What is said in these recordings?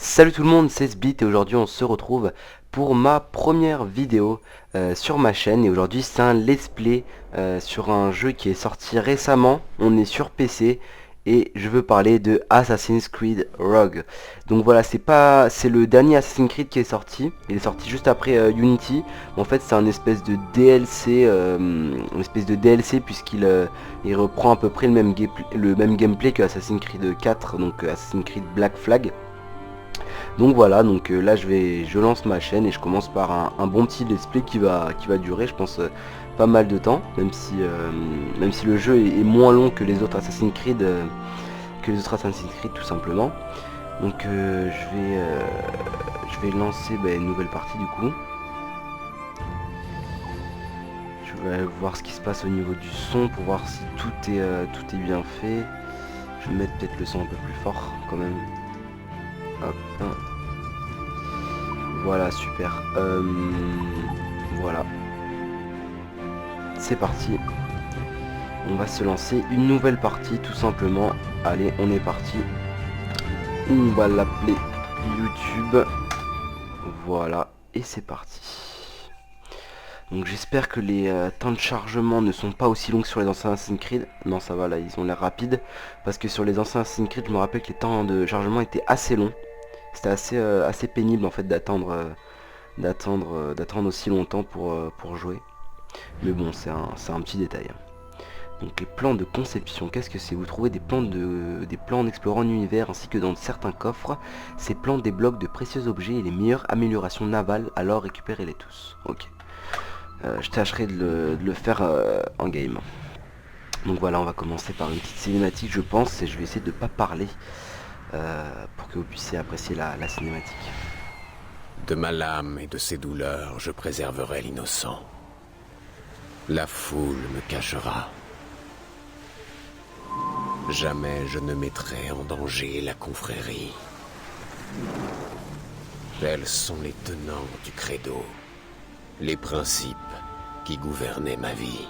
Salut tout le monde, c'est Sbit et aujourd'hui on se retrouve pour ma première vidéo sur ma chaîne. Et aujourd'hui c'est un let's play sur un jeu qui est sorti récemment. On est sur PC et je veux parler de Assassin's Creed Rogue. Donc voilà, c'est le dernier Assassin's Creed qui est sorti. Il est sorti juste après Unity. En fait c'est un espèce de DLC, puisqu'il reprend à peu près le même gameplay que Assassin's Creed 4, donc Assassin's Creed Black Flag. Donc voilà, là je lance ma chaîne et je commence par un bon petit let's play qui va durer, je pense, pas mal de temps, même si le jeu est moins long que les autres Assassin's Creed, tout simplement. Donc je vais lancer une nouvelle partie du coup. Je vais voir ce qui se passe au niveau du son pour voir si tout est bien fait. Je vais mettre peut-être le son un peu plus fort quand même. Hop. Voilà, super. Voilà. C'est parti. On va se lancer une nouvelle partie tout simplement. Allez, on est parti. On va l'appeler YouTube. Voilà. Et c'est parti. Donc j'espère que les temps de chargement ne sont pas aussi longs que sur les anciens Assassin's Creed. Non, ça va, là ils ont l'air rapides. Parce que sur les anciens Assassin's Creed, je me rappelle que les temps de chargement étaient assez longs. C'était assez pénible en fait d'attendre aussi longtemps pour jouer. Mais bon, c'est un petit détail. Donc les plans de conception, qu'est-ce que c'est? Vous trouvez des plans en explorant l'univers ainsi que dans certains coffres. Ces plans débloquent de précieux objets et les meilleures améliorations navales, alors récupérez-les tous. Ok. Je tâcherai de le faire en game. Donc voilà, on va commencer par une petite cinématique je pense, et je vais essayer de ne pas parler pour que vous puissiez apprécier la cinématique. De ma lame et de ses douleurs, je préserverai l'innocent. La foule me cachera. Jamais je ne mettrai en danger la confrérie. Tels sont les tenants du credo, les principes qui gouvernaient ma vie.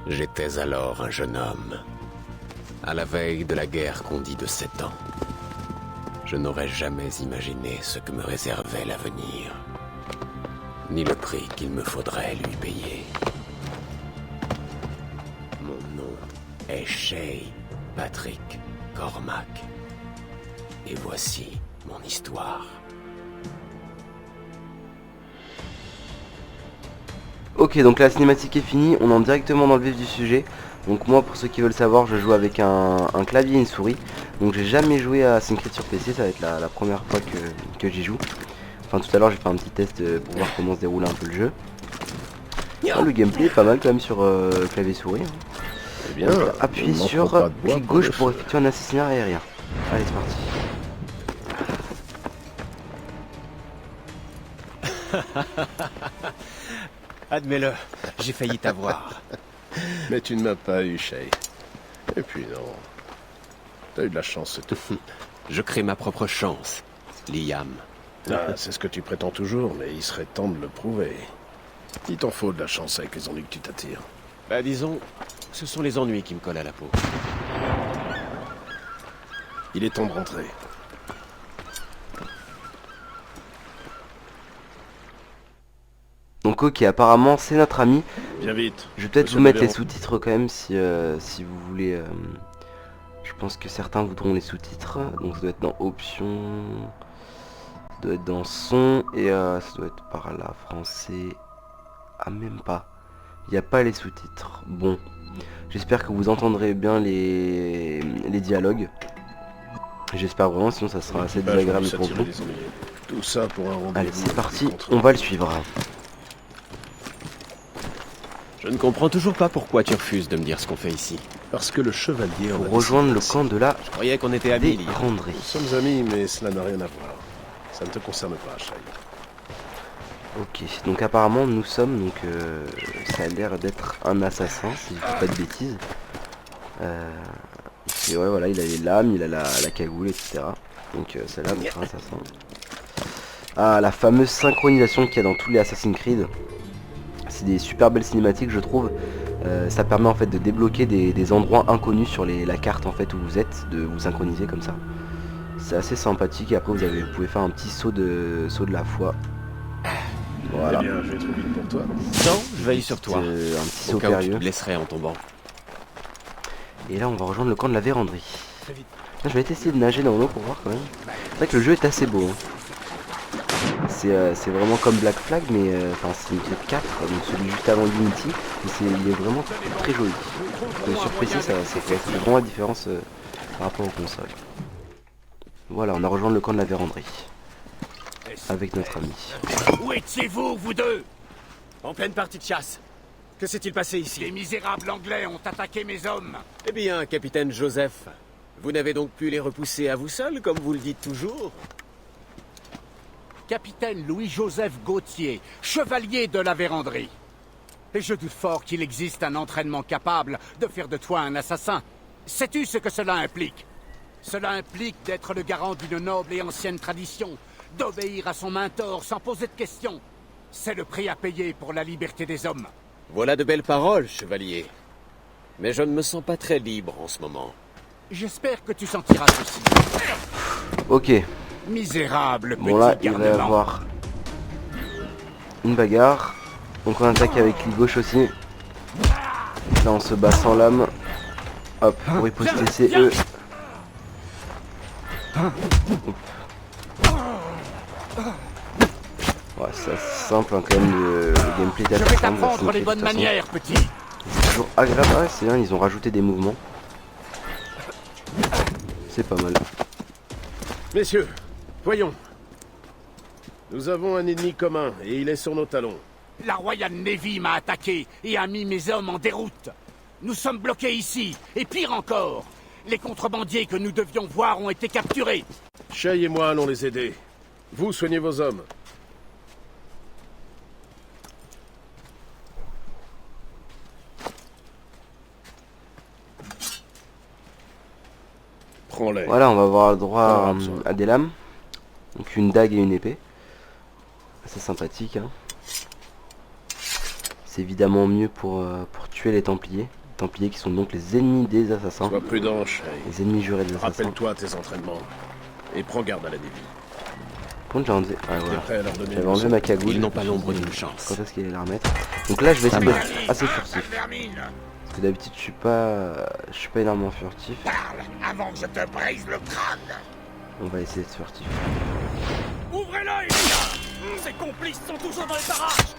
J'étais alors un jeune homme, à la veille de la guerre qu'on dit de 7 ans. Je n'aurais jamais imaginé ce que me réservait l'avenir, ni le prix qu'il me faudrait lui payer. Mon nom est Shay Patrick Cormac, et voici mon histoire. Ok, donc la cinématique est finie, on entre directement dans le vif du sujet. Donc moi, pour ceux qui veulent savoir, je joue avec un clavier et une souris. Donc j'ai jamais joué à Assassin's Creed sur PC, ça va être la première fois que j'y joue. Enfin tout à l'heure j'ai fait un petit test pour voir comment se déroule un peu le jeu. Ah, le gameplay est pas mal quand même sur clavier souris. Eh bien, appuyez sur clic gauche pour effectuer un assassinat aérien. Allez, c'est parti. Admets-le, j'ai failli t'avoir. Mais tu ne m'as pas eu, Shay. Et puis non. T'as eu de la chance, c'est tout. Je crée ma propre chance, Liam. Ah, c'est ce que tu prétends toujours, mais il serait temps de le prouver. Il t'en faut de la chance avec les ennuis que tu t'attires. Bah disons, ce sont les ennuis qui me collent à la peau. Il est temps de rentrer. Donc ok, apparemment c'est notre ami. Viens vite. Je vais peut-être vous mettre les sous-titres quand même si vous voulez. Je pense que certains voudront les sous-titres. Donc ça doit être dans options. Ça doit être dans son. Et ça doit être par là, français. Ah même pas. Il n'y a pas les sous-titres. Bon. J'espère que vous entendrez bien les dialogues. J'espère vraiment, sinon ça sera assez désagréable pour vous. Tout ça pour un rendez-vous. Allez, c'est parti, on va le suivre. Je ne comprends toujours pas pourquoi tu refuses de me dire ce qu'on fait ici. Parce que le chevalier... Pour rejoindre le camp de la... Je croyais qu'on était amis, Déranderie. Nous sommes amis, mais cela n'a rien à voir. Ça ne te concerne pas, Shay. Ok, donc apparemment nous sommes, donc ça a l'air d'être un assassin, si je dis pas de bêtises. Et ouais, voilà, il a les lames, il a la cagoule, etc. Donc ça a l'air d'être un assassin. Ah, la fameuse synchronisation qu'il y a dans tous les Assassin's Creed. C'est des super belles cinématiques, je trouve. Ça permet en fait de débloquer des endroits inconnus sur la carte en fait où vous êtes, de vous synchroniser comme ça. C'est assez sympathique et après vous pouvez faire un petit saut de la foi. Voilà. Eh bien, je vais trop vite pour toi. Non, je veille sur toi. Un petit saut Au cas où tu te périlleux. blesserais en tombant. Et là on va rejoindre le camp de la véranderie. Là, je vais essayer de nager dans l'eau pour voir quand même. C'est vrai que le jeu est assez beau. Hein. C'est vraiment comme Black Flag, mais enfin c'est une 4, donc celui juste avant Unity. Mais il est vraiment très joli. Sur PC ça fait vraiment la différence par rapport aux consoles. Voilà, on a rejoint le camp de la véranderie. Avec notre ami. Où étiez-vous, vous deux? En pleine partie de chasse. Que s'est-il passé ici? Les misérables anglais ont attaqué mes hommes. Eh bien, capitaine Joseph, vous n'avez donc pu les repousser à vous seul, comme vous le dites toujours? Capitaine Louis-Joseph Gauthier, chevalier de la véranderie. Et je doute fort qu'il existe un entraînement capable de faire de toi un assassin. Sais-tu ce que cela implique? Cela implique d'être le garant d'une noble et ancienne tradition, d'obéir à son mentor sans poser de questions. C'est le prix à payer pour la liberté des hommes. Voilà de belles paroles, chevalier. Mais je ne me sens pas très libre en ce moment. J'espère que tu sentiras ceci. Ok, Misérable petit bon là il va y garnement. avoir une bagarre. Donc on attaque avec les gauche aussi. Là on se bat sans lame. Hop, pour riposter c'est eux. Ouais, c'est simple hein, quand même, le gameplay est Je assez vais simple, t'apprendre les de bonnes toute façon. manières, petit. C'est toujours agréable, ouais, c'est bien, ils ont rajouté des mouvements. C'est pas mal. Messieurs, voyons. Nous avons un ennemi commun et il est sur nos talons. La Royal Navy m'a attaqué et a mis mes hommes en déroute. Nous sommes bloqués ici, et pire encore, les contrebandiers que nous devions voir ont été capturés. Shay et moi allons les aider. Vous soignez vos hommes. Prends-les. Voilà, on va avoir le droit Ah, absolument. à des lames. Donc une dague et une épée. C'est sympathique. Hein. C'est évidemment mieux pour tuer les Templiers. Les Templiers qui sont donc les ennemis des assassins. Sois prudent, Shay. Les ennemis jurés des assassins. Rappelle-toi tes entraînements. Et prends garde à la Navy. Par contre, j'ai enlevé... Ouais, T'es voilà. prêt à leur donner J'avais une enlevé leçon? ma cagoule. Ils n'ont pas l'ombre d'une chance. Quand est-ce qu'il allait la remettre? Donc là, je vais essayer d'être assez furtif. Parce que d'habitude, je suis pas énormément furtif. Parle avant que je te brise le crâne. On va essayer d'être furtif. Ouvrez l'œil, les gars. Ces complices sont toujours dans les barrages.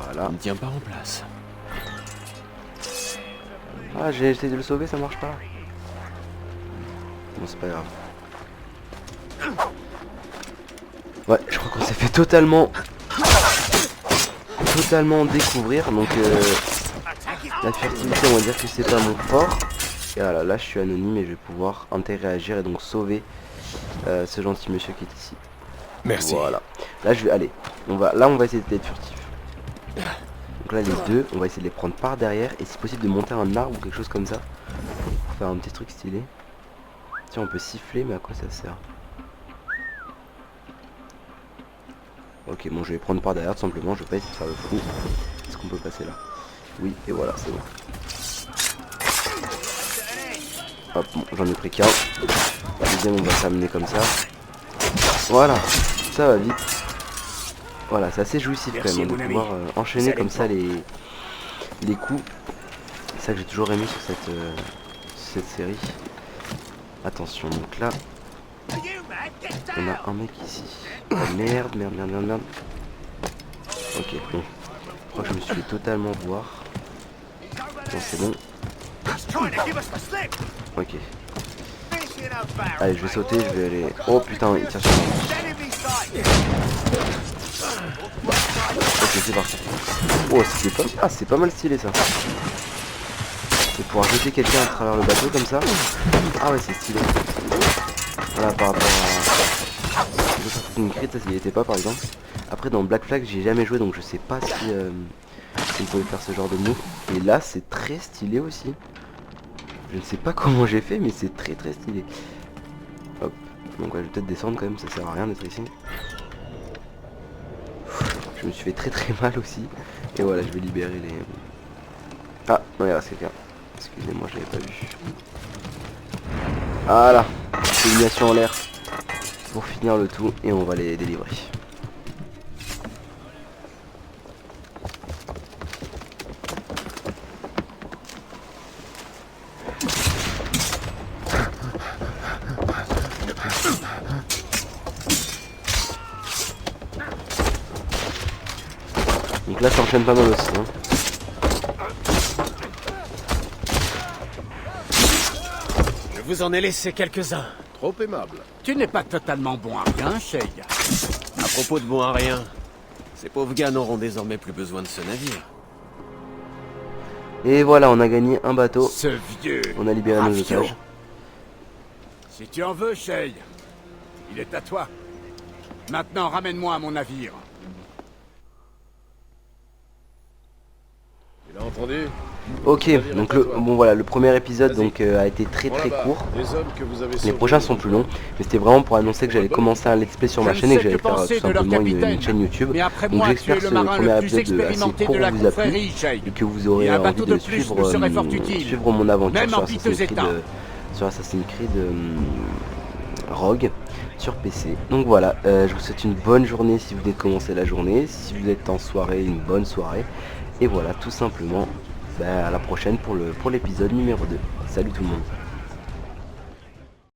Voilà. Il ne tient pas en place. Ah, j'ai essayé de le sauver, ça marche pas. Bon, c'est pas grave. Ouais, je crois qu'on s'est fait totalement découvrir. Donc, la furtivité, on va dire que c'est pas mon fort. Et voilà, là, je suis anonyme et je vais pouvoir interagir et donc sauver ce gentil monsieur qui est ici. Merci. Voilà. Là, on va essayer d'être furtif. Donc là, les deux, on va essayer de les prendre par derrière et si possible de monter un arbre ou quelque chose comme ça. Pour faire un petit truc stylé. Tiens, on peut siffler, mais à quoi ça sert? Ok, bon, je vais prendre par derrière tout simplement, je vais pas essayer de faire le fou. Est-ce qu'on peut passer là? Oui, et voilà, c'est bon. Hop, bon, j'en ai pris qu'un. La deuxième, on va s'amener comme ça. Voilà, ça va vite. Voilà, c'est assez jouissif quand même, de pouvoir enchaîner comme ça les coups. C'est ça que j'ai toujours aimé sur cette série. Attention, donc là, on a un mec ici. Oh, merde. Ok, bon. Je crois que je me suis fait totalement voir. Bon, c'est bon. Ok. Allez, je vais sauter, je vais aller... Oh putain, il tire sur moi. Ok, c'est parti. Oh, c'est pas mal stylé ça. De pouvoir jeter quelqu'un à travers le bateau comme ça. Ah ouais, c'est stylé. Voilà, par rapport à... Assassin's Creed, ça n'y était pas par exemple. Après dans Black Flag j'ai jamais joué donc je sais pas si on pouvait faire ce genre de move. Et là c'est très stylé aussi. Je ne sais pas comment j'ai fait mais c'est très stylé. Hop. Donc ouais, je vais peut-être descendre quand même, ça sert à rien d'être ici. Je me suis fait très mal aussi. Et voilà, je vais libérer les... Ah, non, il reste quelqu'un. Excusez-moi, je l'avais pas vu. Voilà. Illumination en l'air. pour finir le tout et on va les délivrer. Donc là ça enchaîne pas mal aussi hein. Je vous en ai laissé quelques-uns. Trop aimable. Tu n'es pas totalement bon à rien, Shay. À propos de bon à rien, ces pauvres gars n'auront désormais plus besoin de ce navire. Et voilà, on a gagné un bateau. Ce vieux. On a libéré nos rafio. otages. Si tu en veux, Shay, il est à toi. Maintenant, ramène-moi à mon navire. Tu l'as entendu? Ok, donc le premier épisode donc a été très court. Les hommes que vous avez Les sauvés prochains sont plus longs, mais c'était vraiment pour annoncer que j'allais commencer un let's play sur ma Je chaîne ne et que sais j'allais que faire penser tout de leur simplement une capitaine. chaîne YouTube. Mais après Donc moi, tu j'espère es que le ce marin premier le plus épisode assez expérimenté court de la vous a plu confrérie, Shay. et que vous aurez Et un envie bateau de de plus suivre, nous serait fort utile. suivre mon aventure Même sur en piteux état. sur Assassin's Creed Rogue sur PC. Donc voilà, je vous souhaite une bonne journée si vous venez de commencer la journée, si vous êtes en soirée, une bonne soirée. Et voilà, tout simplement, à la prochaine pour l'épisode numéro 2. Salut tout le monde.